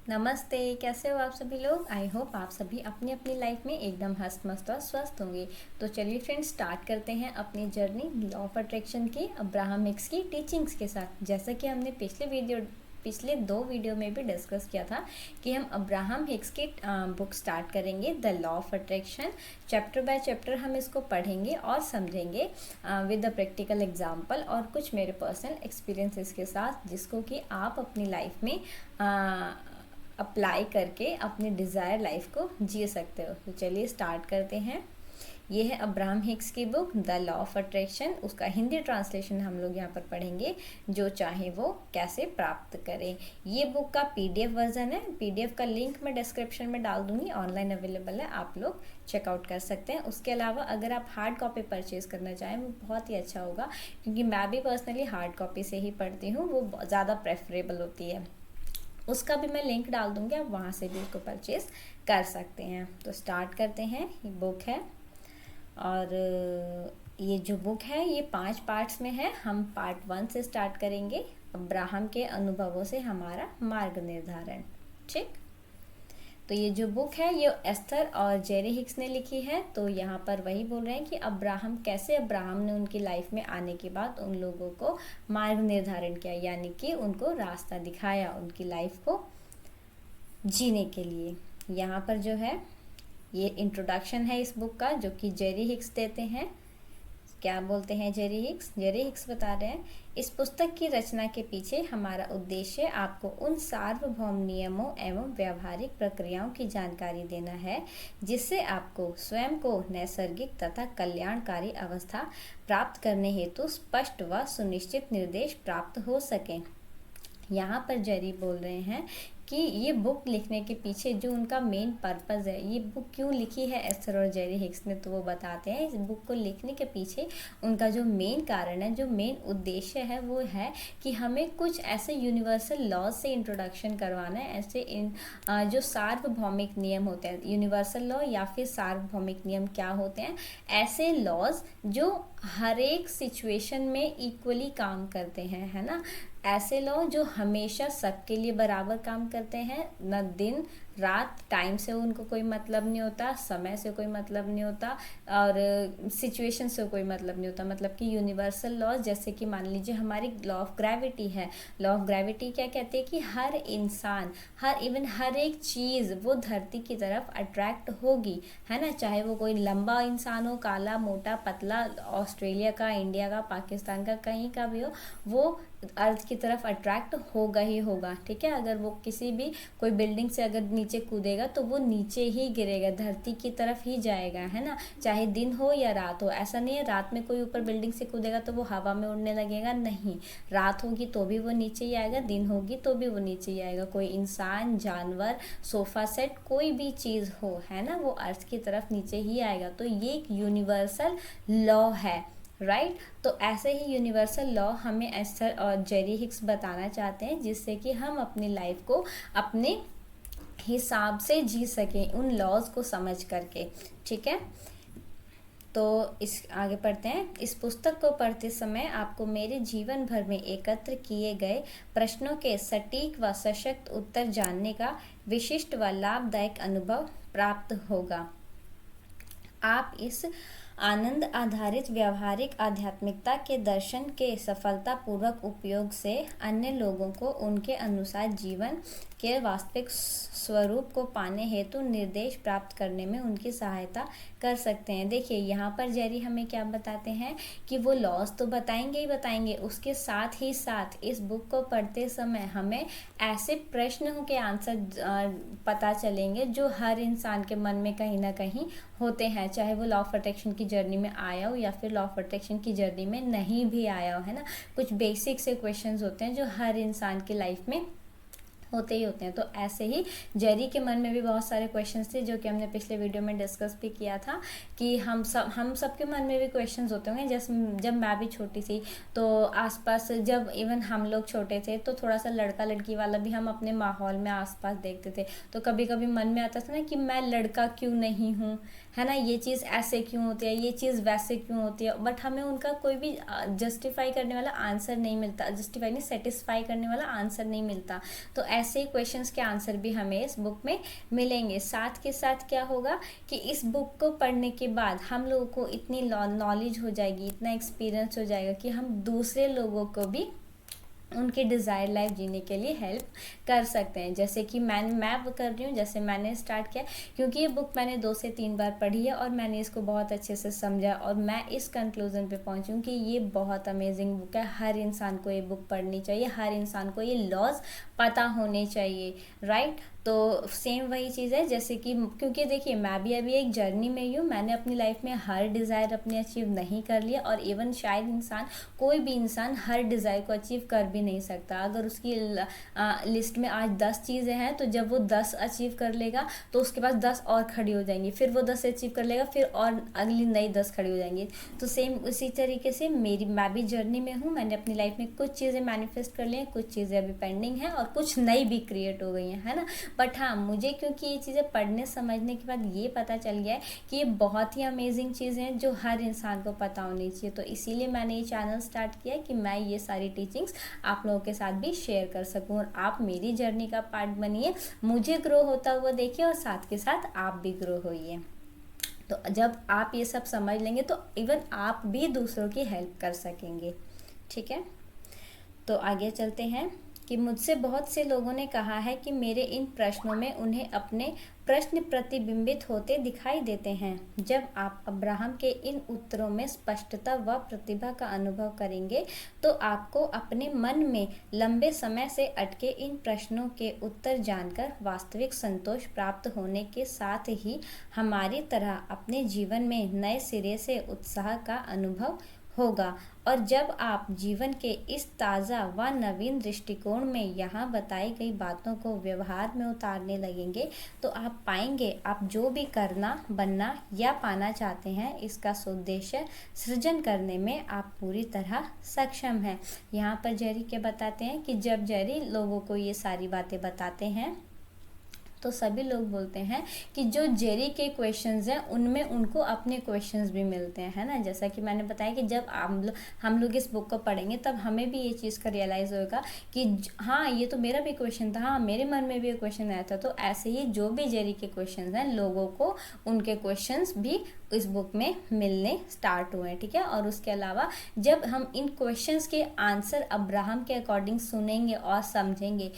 नमस्ते। कैसे हो आप सभी लोग। आई होप आप सभी अपनी अपनी लाइफ में एकदम हंस मस्त और स्वस्थ होंगे। तो चलिए फ्रेंड्स, स्टार्ट करते हैं अपनी जर्नी लॉ ऑफ अट्रैक्शन की अब्राहम हिक्स की टीचिंग्स के साथ। जैसा कि हमने पिछले दो वीडियो में भी डिस्कस किया था कि हम अब्राहम हिक्स की बुक स्टार्ट करेंगे, the law of attraction. Chapter by chapter हम इसको पढ़ेंगे और समझेंगे विद द प्रैक्टिकल एग्जाम्पल और कुछ मेरे पर्सनल एक्सपीरियंसेस के साथ, जिसको कि आप अपनी लाइफ में अप्लाई करके अपनी डिज़ायर लाइफ को जी सकते हो। तो चलिए स्टार्ट करते हैं। ये है अब्राहम हिक्स की book the law of attraction. उसका हिंदी ट्रांसलेशन हम लोग यहाँ पर पढ़ेंगे, जो चाहे वो कैसे प्राप्त करें। ये बुक का पीडीएफ वर्जन है। पीडीएफ का लिंक मैं डिस्क्रिप्शन में डाल दूंगी, ऑनलाइन अवेलेबल है, आप लोग चेकआउट कर सकते हैं। उसके अलावा अगर आप हार्ड कॉपी परचेज करना चाहें वो बहुत ही अच्छा होगा, क्योंकि मैं भी पर्सनली हार्ड कॉपी से ही पढ़ती हूँ, वो ज़्यादा प्रेफरेबल होती है। उसका भी मैं लिंक डाल दूंगी, आप वहाँ से भी उसको परचेज कर सकते हैं। तो स्टार्ट करते हैं। ये बुक है और ये जो बुक है ये 5 पार्ट्स में है। हम पार्ट 1 से स्टार्ट करेंगे, अब्राहम के अनुभवों से हमारा मार्ग निर्धारण। ठीक। तो ये जो बुक है ये एस्थर और जेरी हिक्स ने लिखी है। तो यहाँ पर वही बोल रहे हैं कि अब्राहम ने उनकी लाइफ में आने के बाद उन लोगों को मार्ग निर्धारण किया, यानी कि उनको रास्ता दिखाया उनकी लाइफ को जीने के लिए। यहाँ पर जो है ये इंट्रोडक्शन है इस बुक का, जो कि जेरी हिक्स देते हैं। क्या बोलते हैं जेरी हिक्स बता रहे हैं, इस पुस्तक की रचना के पीछे हमारा उद्देश्य आपको उन सार्वभौम नियमों एवं व्यावहारिक प्रक्रियाओं की जानकारी देना है, जिससे आपको स्वयं को नैसर्गिक तथा कल्याणकारी अवस्था प्राप्त करने हेतु स्पष्ट व सुनिश्चित निर्देश प्राप्त हो सकें। यहाँ पर जेरी बोल रहे हैं कि ये बुक लिखने के पीछे जो उनका मेन पर्पज़ है, ये बुक क्यों लिखी है एस्थर और जेरी हिक्स ने, तो वो बताते हैं इस बुक को लिखने के पीछे उनका जो मेन कारण है, जो मेन उद्देश्य है, वो है कि हमें कुछ ऐसे यूनिवर्सल लॉज से इंट्रोडक्शन करवाना है। ऐसे जो सार्वभौमिक नियम होते हैं, यूनिवर्सल लॉ या फिर सार्वभौमिक नियम क्या होते हैं, ऐसे लॉज जो हर एक सिचुएशन में इक्वली काम करते हैं, है ना। ऐसे लोग जो हमेशा सबके लिए बराबर काम करते हैं, न दिन रात टाइम से उनको कोई मतलब नहीं होता, समय से कोई मतलब नहीं होता और सिचुएशन से कोई मतलब नहीं होता। मतलब कि यूनिवर्सल लॉज, जैसे कि मान लीजिए हमारी लॉ ऑफ ग्रेविटी है। लॉ ऑफ ग्रेविटी क्या कहते हैं कि हर इंसान, हर एक चीज़ वो धरती की तरफ अट्रैक्ट होगी, है ना। चाहे वो कोई लंबा इंसान हो, काला मोटा पतला, ऑस्ट्रेलिया का, इंडिया का, पाकिस्तान का, कहीं का भी हो, वो अर्थ की तरफ अट्रैक्ट होगा ही होगा। ठीक है। अगर वो किसी भी कोई बिल्डिंग से अगर नीचे कूदेगा तो वो नीचे ही गिरेगा, धरती की तरफ ही जाएगा, है ना। चाहे दिन हो या रात हो, ऐसा नहीं है रात में कोई ऊपर बिल्डिंग से कूदेगा तो वो हवा में उड़ने लगेगा, नहीं। रात होगी तो भी वो नीचे ही आएगा, दिन होगी तो भी वो नीचे ही आएगा। कोई इंसान, जानवर, सोफा सेट, कोई भी चीज़ हो, है ना, वो अर्थ की तरफ नीचे ही आएगा। तो ये एक यूनिवर्सल लॉ है, राइट। तो ऐसे ही यूनिवर्सल लॉ हमें एस्थर और जेरी हिक्स बताना चाहते हैं, जिससे कि हम अपनी लाइफ को अपने हिसाब से जी सकें, उन लॉज को समझ करके। ठीक है। तो इस आगे पढ़ते हैं। इस पुस्तक को पढ़ते समय आपको मेरे जीवन भर में एकत्र किए गए प्रश्नों के सटीक व सशक्त उत्तर जानने का विशिष्ट व लाभदायक अनुभव प्राप्त होगा। आप इस आनंद आधारित व्यावहारिक आध्यात्मिकता के दर्शन के सफलतापूर्वक उपयोग से अन्य लोगों को उनके अनुसार जीवन के वास्तविक स्वरूप को पाने हेतु निर्देश प्राप्त करने में उनकी सहायता कर सकते हैं। देखिए यहाँ पर जेरी हमें क्या बताते हैं कि वो लॉज तो बताएंगे ही बताएंगे, उसके साथ ही साथ इस बुक को पढ़ते समय हमें ऐसे प्रश्नों के आंसर पता चलेंगे जो हर इंसान के मन में कहीं ना कहीं होते हैं, चाहे वो लॉ ऑफ अट्रैक्शन की जर्नी में आया हो या फिर लॉ ऑफ अट्रैक्शन की जर्नी में नहीं भी आया हो, है ना। कुछ बेसिक से क्वेश्चंस होते हैं जो हर इंसान की लाइफ में होते ही होते हैं। तो ऐसे ही जेरी के मन में भी बहुत सारे क्वेश्चंस थे, जो कि हमने पिछले वीडियो में डिस्कस भी किया था कि हम सबके मन में भी क्वेश्चंस होते होंगे। जैसे जब मैं भी छोटी थी तो आसपास, जब इवन हम लोग छोटे थे तो थोड़ा सा लड़का लड़की वाला भी हम अपने माहौल में आसपास देखते थे, तो कभी कभी मन में आता था ना कि मैं लड़का क्यों नहीं हूँ, है ना, ये चीज़ ऐसे क्यों होती है, ये चीज़ वैसे क्यों होती है। बट हमें उनका कोई भी जस्टिफाई करने वाला आंसर नहीं मिलता, जस्टिफाई नहीं, सेटिस्फाई करने वाला आंसर नहीं मिलता। तो ऐसे क्वेश्चंस के आंसर भी हमें इस बुक में मिलेंगे। साथ के साथ क्या होगा कि इस बुक को पढ़ने के बाद हम लोगों को इतनी नॉलेज हो जाएगी, इतना एक्सपीरियंस हो जाएगा कि हम दूसरे लोगों को भी उनके डिज़ायर लाइफ जीने के लिए हेल्प कर सकते हैं। जैसे कि मैं कर रही हूँ, जैसे मैंने स्टार्ट किया, क्योंकि ये बुक मैंने 2 से 3 बार पढ़ी है और मैंने इसको बहुत अच्छे से समझा और मैं इस कंक्लूज़न पे पहुँची हूँ कि ये बहुत अमेजिंग बुक है। हर इंसान को ये बुक पढ़नी चाहिए, हर इंसान को ये लॉज पता होने चाहिए, राइट। तो सेम वही चीज़ है जैसे कि, क्योंकि देखिए मैं भी अभी एक जर्नी में ही हूँ, मैंने अपनी लाइफ में हर डिज़ायर अपने अचीव नहीं कर लिया और इवन शायद कोई भी इंसान हर डिज़ायर को अचीव कर भी नहीं सकता। अगर उसकी लिस्ट में आज 10 चीज़ें हैं तो जब वो 10 अचीव कर लेगा तो उसके पास 10 और खड़ी हो जाएंगी, फिर वो 10 अचीव कर लेगा, फिर और अगली नई 10 खड़ी हो जाएंगी। तो सेम उसी तरीके से मैं भी जर्नी में हूँ। मैंने अपनी लाइफ में कुछ चीज़ें मैनिफेस्ट कर ली हैं, कुछ चीज़ें अभी पेंडिंग हैं और कुछ नई भी क्रिएट हो गई हैं, है ना। बट हाँ, मुझे क्योंकि ये चीज़ें पढ़ने समझने के बाद ये पता चल गया है कि ये बहुत ही अमेजिंग चीज़ें हैं जो हर इंसान को पता होनी चाहिए। तो इसीलिए मैंने ये चैनल स्टार्ट किया कि मैं ये सारी टीचिंग्स आप लोगों के साथ भी शेयर कर सकूं और आप मेरी जर्नी का पार्ट बनिए, मुझे ग्रो होता हुआ देखिए और साथ के साथ आप भी ग्रो होइए। तो जब आप ये सब समझ लेंगे तो इवन आप भी दूसरों की हेल्प कर सकेंगे, ठीक है। तो आगे चलते हैं कि मुझसे बहुत से लोगों ने कहा है कि मेरे इन प्रश्नों में उन्हें अपने प्रश्न प्रतिबिंबित होते दिखाई देते हैं। जब आप अब्राहम के इन उत्तरों में स्पष्टता व प्रतिभा का अनुभव करेंगे तो आपको अपने मन में लंबे समय से अटके इन प्रश्नों के उत्तर जानकर वास्तविक संतोष प्राप्त होने के साथ ही हमारी तरह अपने जीवन में नए सिरे से उत्साह का अनुभव होगा। और जब आप जीवन के इस ताज़ा व नवीन दृष्टिकोण में यहाँ बताई गई बातों को व्यवहार में उतारने लगेंगे तो आप पाएंगे आप जो भी करना, बनना या पाना चाहते हैं इसका उद्देश्य सृजन करने में आप पूरी तरह सक्षम हैं। यहाँ पर जेरी के बताते हैं कि जब जेरी लोगों को ये सारी बातें बताते हैं तो सभी लोग बोलते हैं कि जो जेरी के क्वेश्चंस हैं उनमें उनको अपने क्वेश्चंस भी मिलते हैं, है ना। जैसा कि मैंने बताया कि जब हम लोग इस बुक को पढ़ेंगे तब हमें भी ये चीज़ का रियलाइज़ होगा कि हाँ, ये तो मेरा भी क्वेश्चन था, हाँ मेरे मन में भी एक क्वेश्चन आया था। तो ऐसे ही जो भी जेरी के क्वेश्चंस हैं लोगों को उनके क्वेश्चंस भी इस बुक में मिलने स्टार्ट हुए, ठीक है। और उसके अलावा जब हम इन क्वेश्चंस के आंसर अब्राहम के अकॉर्डिंग सुनेंगे और समझेंगे,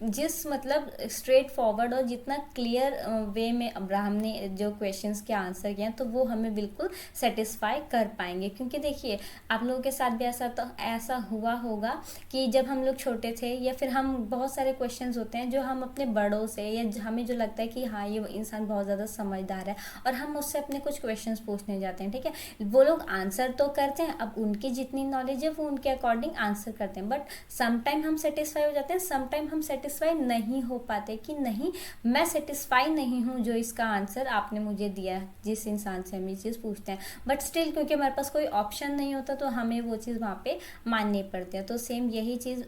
जिस मतलब स्ट्रेट फॉरवर्ड और जितना क्लियर वे में अब्राहम ने जो क्वेश्चंस के आंसर किए हैं तो वो हमें बिल्कुल सेटिस्फाई कर पाएंगे। क्योंकि देखिए आप लोगों के साथ भी ऐसा हुआ होगा कि जब हम लोग छोटे थे या फिर हम बहुत सारे क्वेश्चंस होते हैं जो हम अपने बड़ों से या हमें जो लगता है कि हाँ ये इंसान बहुत ज़्यादा समझदार है और हम उससे अपने कुछ क्वेश्चंस पूछने जाते हैं, ठीक है। वो लोग आंसर तो करते हैं, अब उनकी जितनी नॉलेज है वो उनके अकॉर्डिंग आंसर करते हैं, बट समटाइम हम सेटिस्फाई हो जाते हैं, समटाइम हम सेटिस्फाई नहीं हो पाते कि नहीं मैं सेटिस्फाई नहीं हूँ जो इसका आंसर आपने मुझे दिया है, जिस इंसान से हम ये चीज़ पूछते हैं। बट स्टिल क्योंकि हमारे पास कोई ऑप्शन नहीं होता तो हमें वो चीज़ वहाँ पे माननी पड़ती है। तो सेम यही चीज़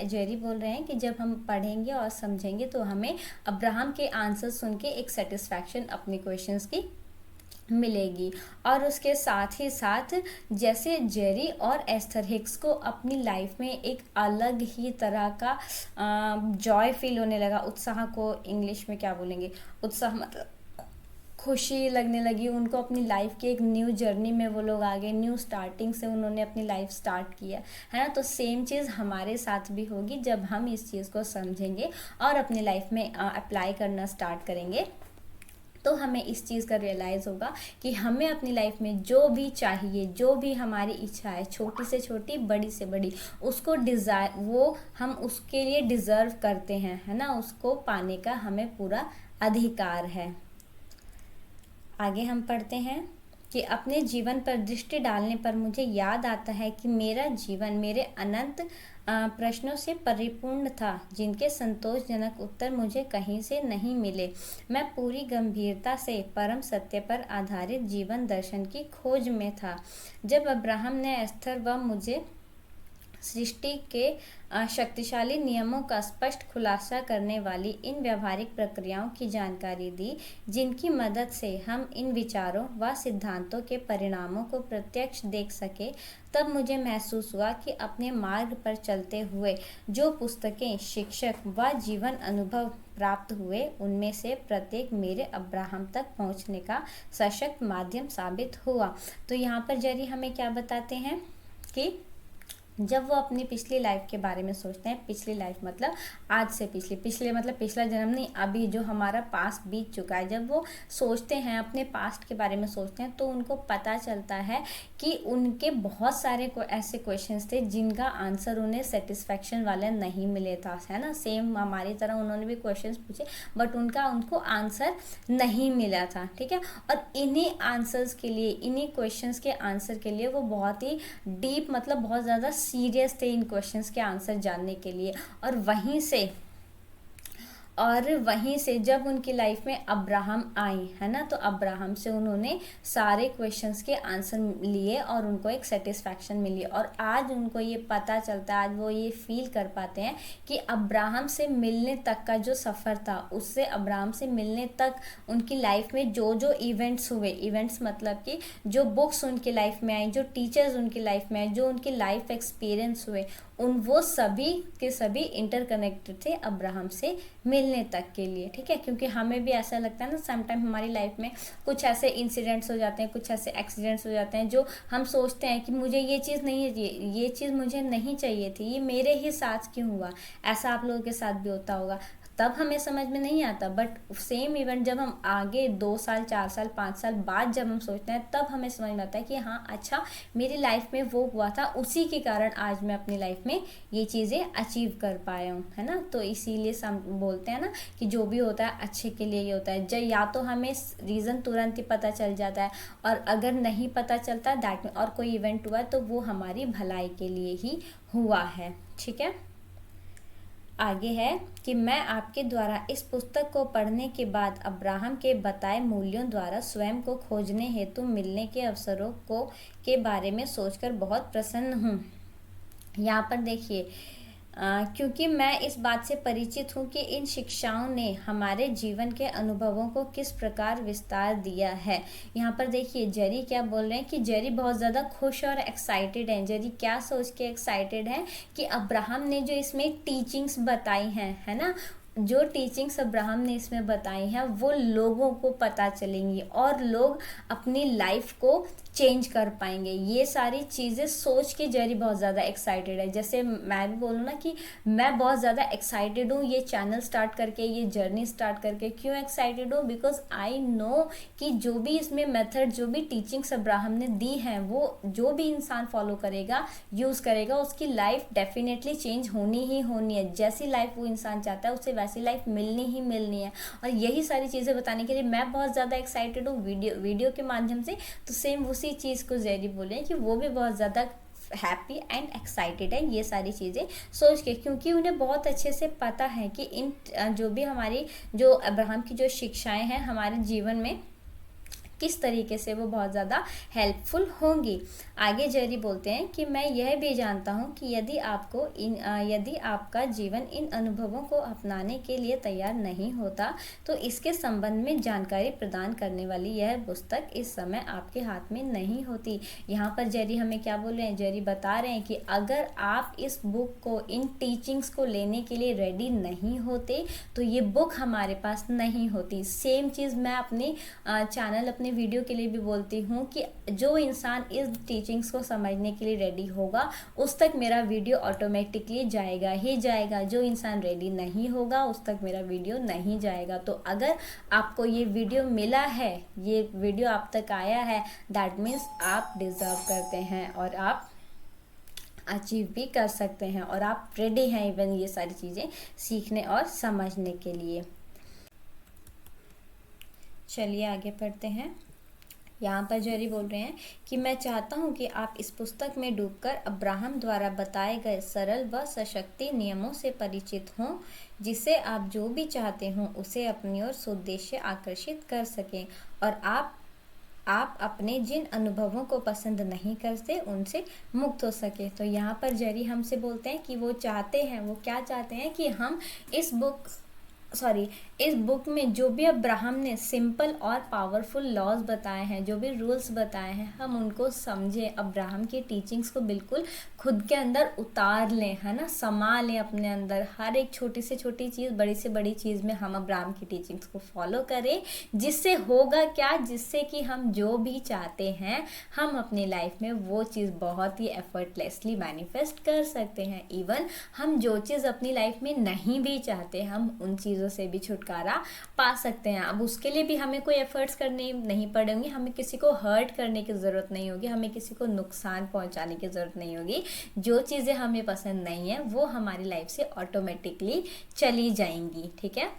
जेरी बोल रहे हैं कि जब हम पढ़ेंगे और समझेंगे तो हमें अब्राहम के आंसर सुन के एक सेटिस्फैक्शन अपने क्वेश्चंस की मिलेगी। और उसके साथ ही साथ जैसे जेरी और एस्थर हिक्स को अपनी लाइफ में एक अलग ही तरह का जॉय फील होने लगा, उत्साह को इंग्लिश में क्या बोलेंगे, उत्साह मतलब खुशी लगने लगी उनको अपनी लाइफ की एक न्यू जर्नी में वो लोग आ गए, न्यू स्टार्टिंग से उन्होंने अपनी लाइफ स्टार्ट किया, है ना। तो सेम चीज़ हमारे साथ भी होगी जब हम इस चीज़ को समझेंगे और अपनी लाइफ में अप्लाई करना स्टार्ट करेंगे तो हमें इस चीज़ का रियलाइज़ होगा कि हमें अपनी लाइफ में जो भी चाहिए, जो भी हमारी इच्छा है, छोटी से छोटी बड़ी से बड़ी, उसको वो हम उसके लिए डिज़र्व करते हैं, है ना। उसको पाने का हमें पूरा अधिकार है। आगे हम पढ़ते हैं कि अपने जीवन पर दृष्टि डालने पर मुझे याद आता है कि मेरा जीवन मेरे अनंत प्रश्नों से परिपूर्ण था जिनके संतोषजनक उत्तर मुझे कहीं से नहीं मिले। मैं पूरी गंभीरता से परम सत्य पर आधारित जीवन दर्शन की खोज में था। जब अब्राहम ने एस्थर व मुझे सृष्टि के शक्तिशाली नियमों का स्पष्ट खुलासा करने वाली इन व्यवहारिक प्रक्रियाओं की जानकारी दी, जिनकी मदद से हम इन विचारों व सिद्धांतों के परिणामों को प्रत्यक्ष देख सके। तब मुझे महसूस हुआ कि अपने मार्ग पर चलते हुए जो पुस्तकें, शिक्षक व जीवन अनुभव प्राप्त हुए, उनमें से प्रत्येक मेरे अब्राहम तक पहुंचने का सशक्त माध्यम साबित हुआ। तो यहाँ पर जेरी हमें क्या बताते हैं कि जब वो अपनी पिछली लाइफ के बारे में सोचते हैं, पिछली लाइफ मतलब आज से पिछले मतलब पिछला जन्म नहीं, अभी जो हमारा पास्ट बीत चुका है, जब वो सोचते हैं अपने पास्ट के बारे में सोचते हैं, तो उनको पता चलता है कि उनके बहुत सारे ऐसे क्वेश्चंस थे जिनका आंसर उन्हें सेटिस्फेक्शन वाले नहीं मिले था, है ना। सेम हमारी तरह उन्होंने भी क्वेश्चंस पूछे बट उनको आंसर नहीं मिला था, ठीक है। और इन्हीं आंसर्स के लिए, इन्हीं क्वेश्चंस के आंसर के लिए वो बहुत ही डीप मतलब बहुत ज़्यादा सीरियस थे इन क्वेश्चंस के आंसर जानने के लिए। और वहीं से जब उनकी लाइफ में अब्राहम आए, है ना, तो अब्राहम से उन्होंने सारे क्वेश्चंस के आंसर लिए और उनको एक सेटिस्फैक्शन मिली। और आज उनको ये पता चलता है, आज वो ये फील कर पाते हैं कि अब्राहम से मिलने तक का जो सफ़र था, उससे अब्राहम से मिलने तक उनकी लाइफ में जो जो इवेंट्स हुए, इवेंट्स मतलब कि जो बुक्स उनकी लाइफ में आई, जो टीचर्स उनकी लाइफ में आए, जो उनकी लाइफ एक्सपीरियंस हुए, वो सभी के सभी इंटरकनेक्टेड थे अब्राहम से मिलने तक के लिए, ठीक है। क्योंकि हमें भी ऐसा लगता है ना, समटाइम हमारी लाइफ में कुछ ऐसे इंसिडेंट्स हो जाते हैं, कुछ ऐसे एक्सीडेंट्स हो जाते हैं जो हम सोचते हैं कि मुझे ये चीज़ नहीं है, ये चीज़ मुझे नहीं चाहिए थी, ये मेरे ही साथ क्यों हुआ। ऐसा आप लोगों के साथ भी होता होगा, तब हमें समझ में नहीं आता, बट सेम इवेंट जब हम आगे 2 साल 4 साल 5 साल बाद जब हम सोचते हैं, तब हमें समझ में आता है कि हाँ अच्छा, मेरी लाइफ में वो हुआ था, उसी के कारण आज मैं अपनी लाइफ में ये चीज़ें अचीव कर पाया हूँ, है ना। तो इसीलिए बोलते हैं ना कि जो भी होता है अच्छे के लिए ही होता है। जब या तो हमें रीज़न तुरंत ही पता चल जाता है, और अगर नहीं पता चलता दैट में और कोई इवेंट हुआ तो वो हमारी भलाई के लिए ही हुआ है, ठीक है। आगे है कि मैं आपके द्वारा इस पुस्तक को पढ़ने के बाद अब्राहम के बताए मूल्यों द्वारा स्वयं को खोजने हेतु मिलने के अवसरों को के बारे में सोचकर बहुत प्रसन्न हूँ। यहाँ पर देखिए, क्योंकि मैं इस बात से परिचित हूँ कि इन शिक्षाओं ने हमारे जीवन के अनुभवों को किस प्रकार विस्तार दिया है। यहाँ पर देखिए जेरी क्या बोल रहे हैं कि जेरी बहुत ज़्यादा खुश और एक्साइटेड हैं। जेरी क्या सोच के एक्साइटेड हैं कि अब्राहम ने जो इसमें टीचिंग्स बताई हैं, है ना, जो टीचिंग्स अब्राहम ने इसमें बताई हैं वो लोगों को पता चलेंगी और लोग अपनी लाइफ को चेंज कर पाएंगे। ये सारी चीज़ें सोच के जेरी बहुत ज़्यादा एक्साइटेड है। जैसे मैं भी बोलूँ ना कि मैं बहुत ज़्यादा एक्साइटेड हूँ ये चैनल स्टार्ट करके, ये जर्नी स्टार्ट करके। क्यों एक्साइटेड हूँ? बिकॉज आई नो कि जो भी इसमें मेथड, जो भी टीचिंग्स अब्राहम ने दी हैं, वो जो भी इंसान फॉलो करेगा, यूज़ करेगा, उसकी लाइफ डेफिनेटली चेंज होनी ही होनी है। जैसी लाइफ वो इंसान चाहता है उसे वैसी लाइफ मिलनी ही मिलनी है। और यही सारी चीज़ें बताने के लिए मैं बहुत ज़्यादा एक्साइटेड हूँ वीडियो के माध्यम से। तो सेम उसी चीज़ को जेरी बोले कि वो भी बहुत ज़्यादा हैप्पी एंड एक्साइटेड है ये सारी चीज़ें सोच के, क्योंकि उन्हें बहुत अच्छे से पता है कि इन जो भी हमारी जो अब्राहम की जो शिक्षाएं हैं हमारे जीवन में किस तरीके से वो बहुत ज़्यादा हेल्पफुल होंगी। आगे जेरी बोलते हैं कि मैं यह भी जानता हूँ कि यदि आपका जीवन इन अनुभवों को अपनाने के लिए तैयार नहीं होता तो इसके संबंध में जानकारी प्रदान करने वाली यह पुस्तक इस समय आपके हाथ में नहीं होती। यहाँ पर जेरी हमें क्या बोल रहे हैं? जेरी बता रहे हैं कि अगर आप इस बुक को, इन टीचिंग्स को लेने के लिए रेडी नहीं होते तो ये बुक हमारे पास नहीं होती। सेम चीज़ मैं अपने चैनल, अपने वीडियो के लिए भी बोलती हूँ कि जो इंसान इस टीचिंग्स को समझने के लिए रेडी होगा उस तक मेरा वीडियो ऑटोमेटिकली जाएगा ही जाएगा। जो इंसान रेडी नहीं होगा उस तक मेरा वीडियो नहीं जाएगा। तो अगर आपको ये वीडियो मिला है, ये वीडियो आप तक आया है, दैट मीन्स आप डिज़र्व करते हैं और आप अचीव भी कर सकते हैं और आप रेडी हैं इवन ये सारी चीज़ें सीखने और समझने के लिए। चलिए आगे पढ़ते हैं। यहाँ पर जेरी बोल रहे हैं कि मैं चाहता हूँ कि आप इस पुस्तक में डूबकर अब्राहम द्वारा बताए गए सरल व सशक्त नियमों से परिचित हों, जिससे आप जो भी चाहते हों उसे अपनी ओर स्वदेश्य आकर्षित कर सकें और आप आप अपने जिन अनुभवों को पसंद नहीं करते उनसे मुक्त हो सके। तो यहाँ पर जेरी हमसे बोलते हैं कि वो क्या चाहते हैं कि हम इस बुक में जो भी अब्राहम ने सिंपल और पावरफुल लॉज बताए हैं, जो भी रूल्स बताए हैं, हम उनको समझें, अब्राहम की टीचिंग्स को बिल्कुल खुद के अंदर उतार लें, है ना, समा लें अपने अंदर। हर एक छोटी से छोटी चीज़, बड़ी से बड़ी चीज़ में हम अब्राहम की टीचिंग्स को फॉलो करें, जिससे होगा क्या, जिससे कि हम जो भी चाहते हैं हम अपनी लाइफ में वो चीज़ बहुत ही एफर्टलेसली मैनिफेस्ट कर सकते हैं। इवन हम जो चीज़ अपनी लाइफ में नहीं भी चाहते, हम उन चीज़ों से भी छुटकारा पा सकते हैं। अब उसके लिए भी हमें कोई एफर्ट्स करने नहीं पड़ेंगे, हमें किसी को हर्ट करने की ज़रूरत नहीं होगी, हमें किसी को नुकसान पहुंचाने की ज़रूरत नहीं होगी। जो चीज़ें हमें पसंद नहीं है वो हमारी लाइफ से ऑटोमेटिकली चली जाएंगी। ठीक है,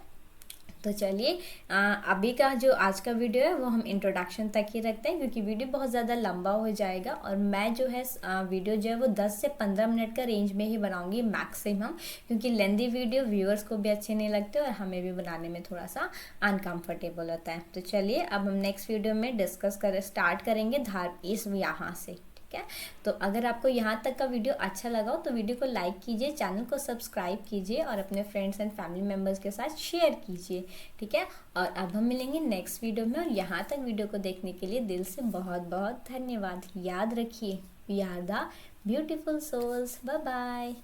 तो चलिए अभी का जो आज का वीडियो है वो हम इंट्रोडक्शन तक ही रखते हैं, क्योंकि वीडियो बहुत ज़्यादा लंबा हो जाएगा और मैं जो है वीडियो जो है वो 10 से 15 मिनट का रेंज में ही बनाऊंगी मैक्सिमम, क्योंकि लेंदी वीडियो व्यूअर्स को भी अच्छे नहीं लगते और हमें भी बनाने में थोड़ा सा अनकम्फर्टेबल होता है। तो चलिए अब हम नेक्स्ट वीडियो में स्टार्ट करेंगे इस यहाँ से। ठीक है, तो अगर आपको यहाँ तक का वीडियो अच्छा लगा हो तो वीडियो को लाइक कीजिए, चैनल को सब्सक्राइब कीजिए और अपने फ्रेंड्स एंड फैमिली मेम्बर्स के साथ शेयर कीजिए। ठीक है, और अब हम मिलेंगे नेक्स्ट वीडियो में, और यहाँ तक वीडियो को देखने के लिए दिल से बहुत बहुत धन्यवाद। याद रखिए, we are the beautiful souls. Bye bye.